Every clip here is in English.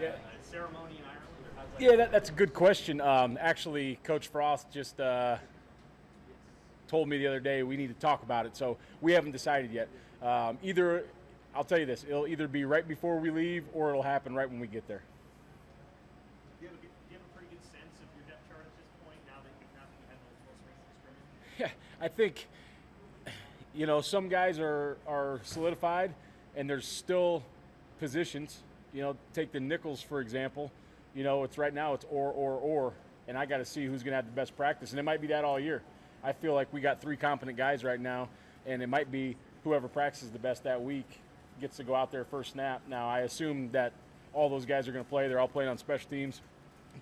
a ceremony in Ireland? Or how's that Yeah, that's a good question. Actually, Coach Frost just told me the other day we need to talk about it, so we haven't decided yet. Either, I'll tell you this, it'll either be right before we leave or it'll happen right when we get there. Do you have a pretty good sense of your depth chart at this point now that you had multiple strengths of scrimmage? Yeah, I think, some guys are solidified, and there's still positions. Take the nickels, for example. It's right now it's or, and I got to see who's going to have the best practice, and it might be that all year. I feel like we got 3 competent guys right now, and it might be whoever practices the best that week gets to go out there first snap. Now, I assume that all those guys are going to play. They're all playing on special teams,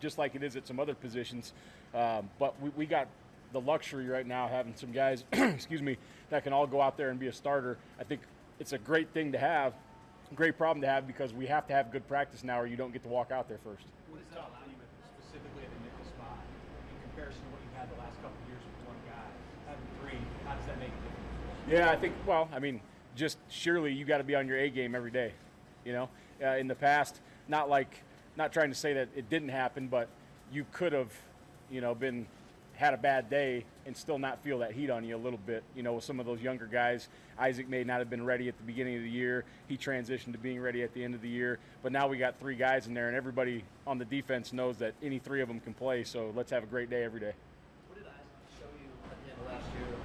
just like it is at some other positions. But we got the luxury right now having some guys, excuse me, that can all go out there and be a starter. I think it's a great thing to have, great problem to have, because we have to have good practice now or you don't get to walk out there first. What does that allow you specifically at the nickel spot in comparison to what you've had the last couple of years with one guy? Having 3, how does that make a difference? Yeah, I think, just surely you got to be on your A game every day. In the past, not trying to say that it didn't happen, but you could have, had a bad day and still not feel that heat on you a little bit. With some of those younger guys, Isaac may not have been ready at the beginning of the year. He transitioned to being ready at the end of the year. But now we got 3 guys in there, and everybody on the defense knows that any 3 of them can play. So let's have a great day every day. What did Isaac show you at the end of last year?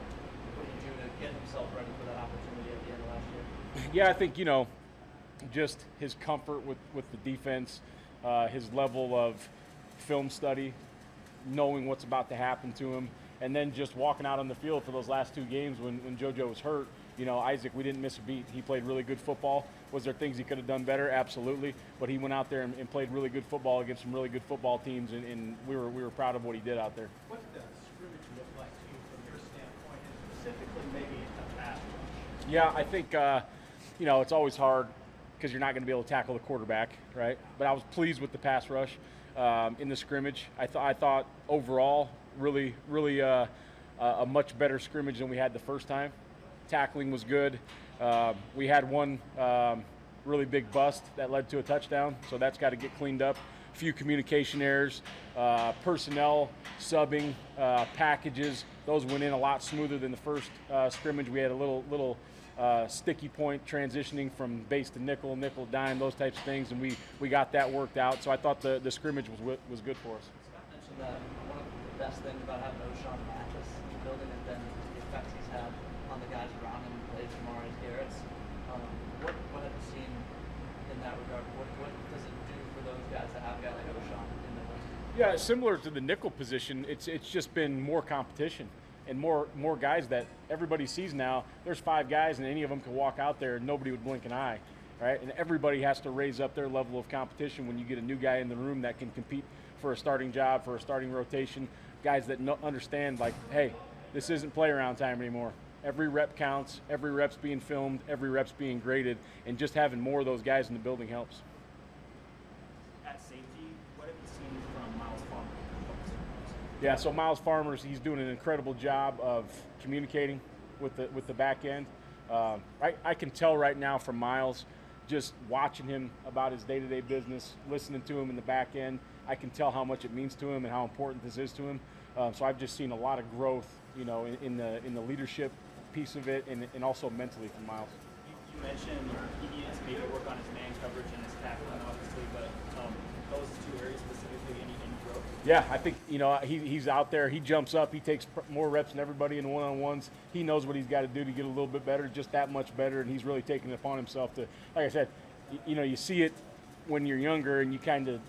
What did he do to get himself ready for that opportunity at the end of last year? Yeah, I think, just his comfort with the defense, his level of film study, knowing what's about to happen to him, and then just walking out on the field for those last 2 games when JoJo was hurt. Isaac, we didn't miss a beat. He played really good football. Was there things he could have done better? Absolutely. But he went out there and played really good football against some really good football teams, and we were proud of what he did out there. What did the scrimmage look like to you from your standpoint, and specifically maybe a pass rush? Yeah, I think, it's always hard because you're not going to be able to tackle the quarterback, right? But I was pleased with the pass rush in the scrimmage. I thought overall really a much better scrimmage than we had the first time. Tackling was good. We had one really big bust that led to a touchdown, so that's got to get cleaned up. A few communication errors, personnel subbing, packages. Those went in a lot smoother than the first scrimmage. We had a little sticky point transitioning from base to nickel, dime, those types of things, and we got that worked out. So I thought the scrimmage was good for us. Scott mentioned that one of the best things about having O'Shawn Mathis in the building has been the effect he's had on the guys around him, plays from Marius Garrett's. What have you seen in that regard? What does it do for those guys to have a guy like O'Shawn in the building? Yeah, similar to the nickel position, it's just been more competition and more guys that everybody sees now. There's 5 guys, and any of them can walk out there and nobody would blink an eye, right? And everybody has to raise up their level of competition when you get a new guy in the room that can compete for a starting job, for a starting rotation. Guys that understand, like, hey, this isn't play around time anymore. Every rep counts, every rep's being filmed, every rep's being graded, and just having more of those guys in the building helps. At safety, what have you seen from Miles Farmer? Yeah, so Miles Farmer, he's doing an incredible job of communicating with the back end. I can tell right now from Miles, just watching him about his day-to-day business, listening to him in the back end, I can tell how much it means to him and how important this is to him. So I've just seen a lot of growth, in the leadership piece of it, and also mentally from Miles. You mentioned he needs to maybe work on his man coverage and his tackling, obviously, but those 2 areas specifically, any growth? Yeah, I think, he's out there. He jumps up. He takes more reps than everybody in the one-on-ones. He knows what he's got to do to get a little bit better, just that much better, and he's really taking it upon himself to, like I said, you see it when you're younger, and you kind of,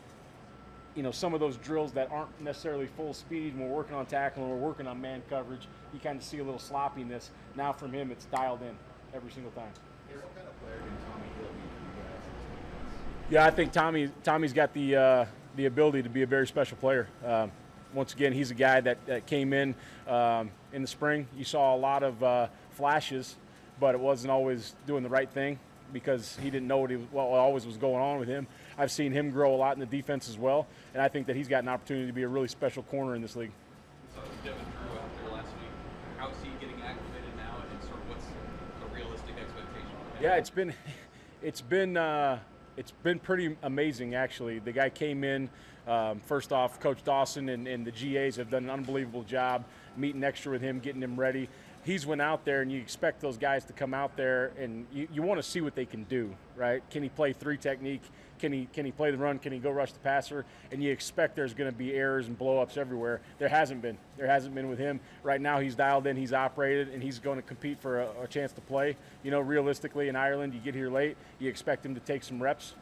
some of those drills that aren't necessarily full speed, when we're working on tackling, we're working on man coverage, you kind of see a little sloppiness. Now from him, it's dialed in every single time. What kind of player can Tommy Hill be for you guys? Yeah, I think Tommy's got the ability to be a very special player. Once again, he's a guy that came in the spring. You saw a lot of flashes, but it wasn't always doing the right thing because he didn't know what always was going on with him. I've seen him grow a lot in the defense as well, and I think that he's got an opportunity to be a really special corner in this league. So Devin Drew out there last week. How is he getting acclimated now, and sort of what's a realistic expectation? Yeah, it's been it's been pretty amazing, actually. The guy came in, first off, Coach Dawson and the GAs have done an unbelievable job meeting extra with him, getting him ready. He's went out there, and you expect those guys to come out there, and you want to see what they can do, right? Can he play 3 technique? Can he play the run? Can he go rush the passer? And you expect there's going to be errors and blow-ups everywhere. There hasn't been. There hasn't been with him. Right now he's dialed in, he's operated, and he's going to compete for a chance to play. You know, realistically in Ireland, you get here late, you expect him to take some reps.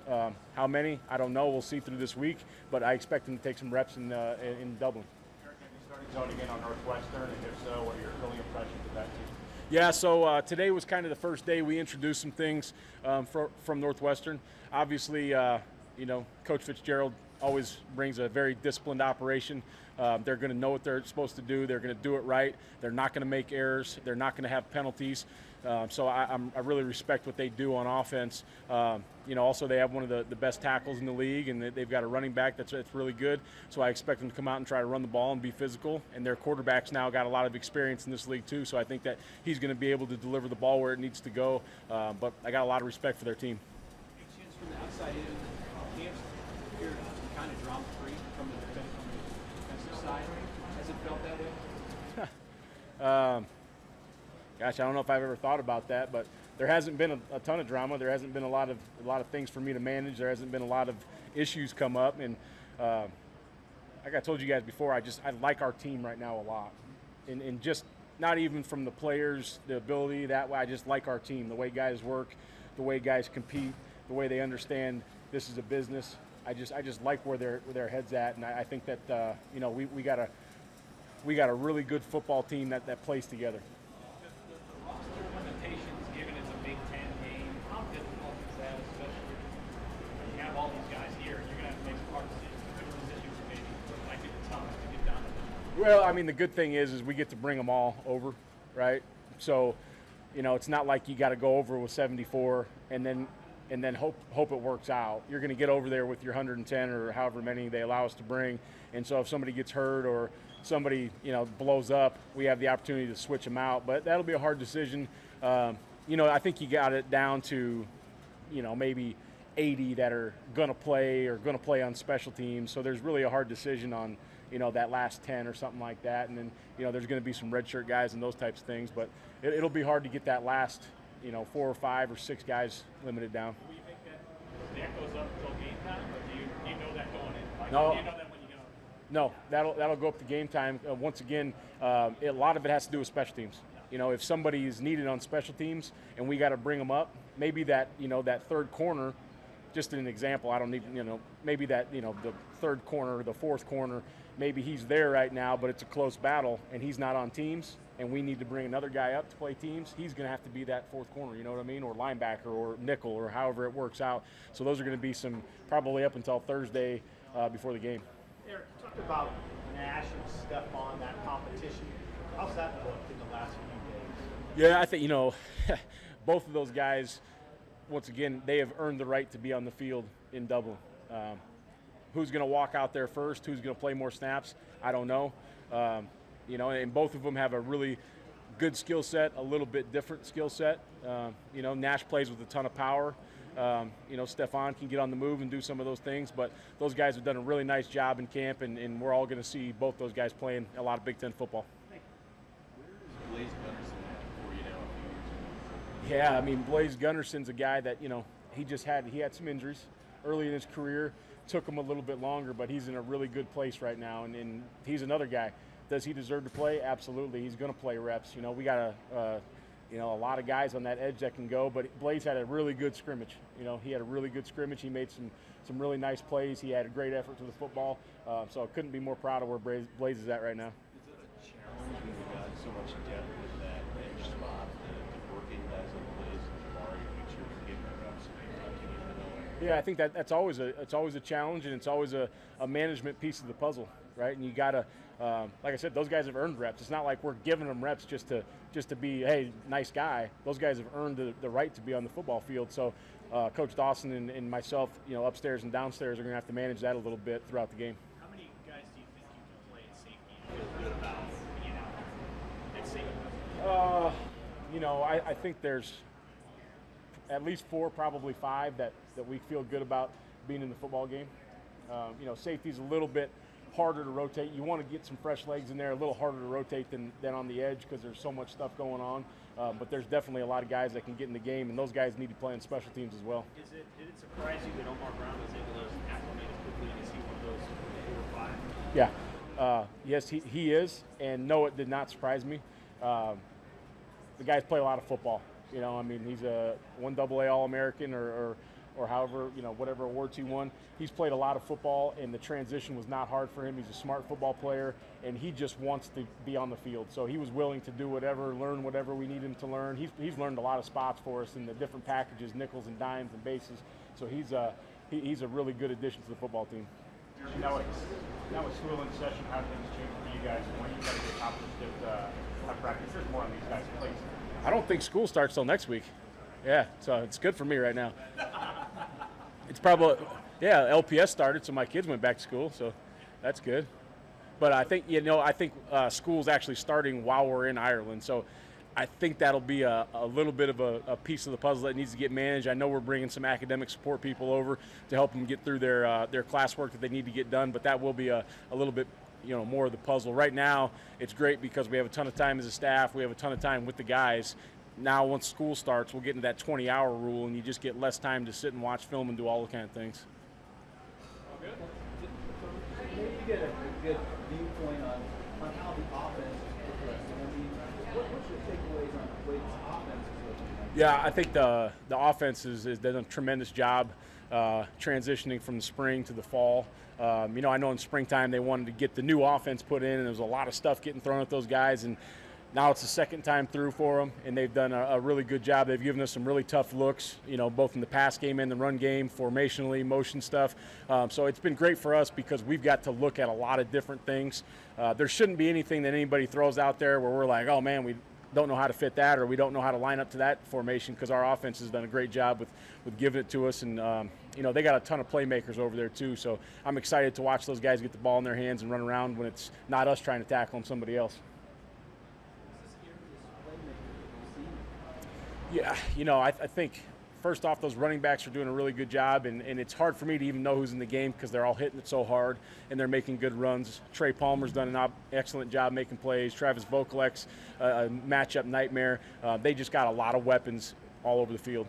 How many? I don't know. We'll see through this week, but I expect him to take some reps in Dublin. Eric, have you started zoning in on Northwestern, and if so, what are your early impressions of that team? Yeah, so today was kind of the first day we introduced some things from Northwestern. Obviously, you know, Coach Fitzgerald always brings a very disciplined operation. They're going to know what they're supposed to do. They're going to do it right. They're not going to make errors. They're not going to have penalties. So I really respect what they do on offense. You know, also they have one of the best tackles in the league, and they've got a running back that's really good. So I expect them to come out and try to run the ball and be physical. And their quarterback's now got a lot of experience in this league too. So I think that he's going to be able to deliver the ball where it needs to go. But I got a lot of respect for their team. Any chance from the outside in, camps appear to kind of drama-free from the defensive side? Has it felt that way? Gosh, I don't know if I've ever thought about that, but there hasn't been a ton of drama. There hasn't been a lot of things for me to manage. There hasn't been a lot of issues come up, and like I told you guys before, I like our team right now a lot, and just not even from the players, the ability that way. I just like our team, the way guys work, the way guys compete, the way they understand this is a business. I just like where their heads at, and I think that you know, we got a really good football team that plays together. The roster limitations, given it's a Big Ten game, how difficult is that, especially when you have all these guys here and you're going to have to make some hard decisions, good decisions maybe, but it might be the toughest to get down to them. Well, I mean, the good thing is we get to bring them all over, right? So, you know, it's not like you got to go over with 74 and then hope it works out. You're going to get over there with your 110 or however many they allow us to bring. And so if somebody gets hurt or somebody, you know, blows up, we have the opportunity to switch them out. But that'll be a hard decision. You know, I think you got it down to, you know, maybe 80 that are going to play or going to play on special teams. So there's really a hard decision on, you know, that last 10 or something like that. And then, you know, there's going to be some redshirt guys and those types of things. But it'll be hard to get that last, you know, 4 or 5 or 6 guys limited down. Do you think that goes up until game time, or do you know that going in? Like, No. do you know that when you go? No, that'll go up to game time. Once again, a lot of it has to do with special teams. You know, if somebody is needed on special teams and we got to bring them up, maybe that, you know, that third corner, just an example, I don't need, you know, maybe that, you know, the third corner, the fourth corner, maybe he's there right now, but it's a close battle and he's not on teams and we need to bring another guy up to play teams, he's going to have to be that fourth corner, you know what I mean, or linebacker or nickel or however it works out. So those are going to be some probably up until Thursday before the game. Eric, you talked about Nash and Stephon, that competition. How's that looked in the last few days? Yeah, I think, you know, both of those guys, once again, they have earned the right to be on the field in Dublin. Who's going to walk out there first? Who's going to play more snaps? I don't know. You know, and both of them have a really good skill set, a little bit different skill set. You know, Nash plays with a ton of power. You know, Stephon can get on the move and do some of those things, but those guys have done a really nice job in camp, and we're all going to see both those guys playing a lot of Big Ten football. Where is Blaze Gunnerson at for, you know, a few years ago? Yeah, I mean, Blaze Gunnerson's a guy that, you know, he had some injuries early in his career. Took him a little bit longer, but he's in a really good place right now, and he's another guy. Does he deserve to play? Absolutely. He's going to play reps. You know, we got you know, a lot of guys on that edge that can go, but Blaze had a really good scrimmage. You know, he had a really good scrimmage. He made some really nice plays. He had a great effort to the football. So I couldn't be more proud of where Blaze is at right now. Is it a challenge when you've got so much depth with that edge spot to work in guys like Blaze and Jamari to make sure you're getting the reps and you're getting in the middle? Yeah, I think that's always a challenge, and it's always a management piece of the puzzle, right? And you gotta, like I said, those guys have earned reps. It's not like we're giving them reps just to be, hey, nice guy. Those guys have earned the right to be on the football field. So Coach Dawson and myself, you know, upstairs and downstairs are going to have to manage that a little bit throughout the game. How many guys do you think you can play at safety and feel good about being out at safety? You know, I think there's at least 4, probably 5 that we feel good about being in the football game. Safety's a little bit harder to rotate. You want to get some fresh legs in there, a little harder to rotate than on the edge because there's so much stuff going on. But there's definitely a lot of guys that can get in the game, and those guys need to play on special teams as well. Did it surprise you that Omar Brown was able to acclimate as quickly as he one of those 4 or 5? Yeah. Yes, he is, and no, it did not surprise me. The guys play a lot of football. He's a 1AA All-American or however, whatever awards he won. He's played a lot of football, and the transition was not hard for him. He's a smart football player, and he just wants to be on the field. So he was willing to do whatever, learn whatever we need him to learn. He's learned a lot of spots for us in the different packages, nickels and dimes and bases. So he's a really good addition to the football team. Now with school in session, how things change for you guys? When you guys get accomplished at practice, there's more on these guys' plates. I don't think school starts till next week. Yeah, so it's good for me right now. It's probably, LPS started, so my kids went back to school, so that's good. But I think, school's actually starting while we're in Ireland, so I think that'll be a little bit of a piece of the puzzle that needs to get managed. I know we're bringing some academic support people over to help them get through their classwork that they need to get done, but that will be a little bit more of the puzzle. Right now, it's great because we have a ton of time as a staff. We have a ton of time with the guys. Now, once school starts, we'll get into that 20-hour rule, and you just get less time to sit and watch film and do all the kind of things. Maybe you get a good viewpoint on how the offense is progressing. What's your takeaways on the way this offense is looking like? Yeah, I think the offense has done a tremendous job transitioning from the spring to the fall. I know in springtime they wanted to get the new offense put in, and there was a lot of stuff getting thrown at those guys, and now it's the second time through for them, and they've done a really good job. They've given us some really tough looks, both in the pass game and the run game, formationally, motion stuff. So it's been great for us because we've got to look at a lot of different things. There shouldn't be anything that anybody throws out there where we're like, oh man, we don't know how to fit that, or we don't know how to line up to that formation, because our offense has done a great job with giving it to us. And they got a ton of playmakers over there too, so I'm excited to watch those guys get the ball in their hands and run around when it's not us trying to tackle them, somebody else. Yeah, I think first off, those running backs are doing a really good job, and it's hard for me to even know who's in the game because they're all hitting it so hard and they're making good runs. Trey Palmer's done an excellent job making plays. Travis Vokalek's a matchup nightmare. They just got a lot of weapons all over the field.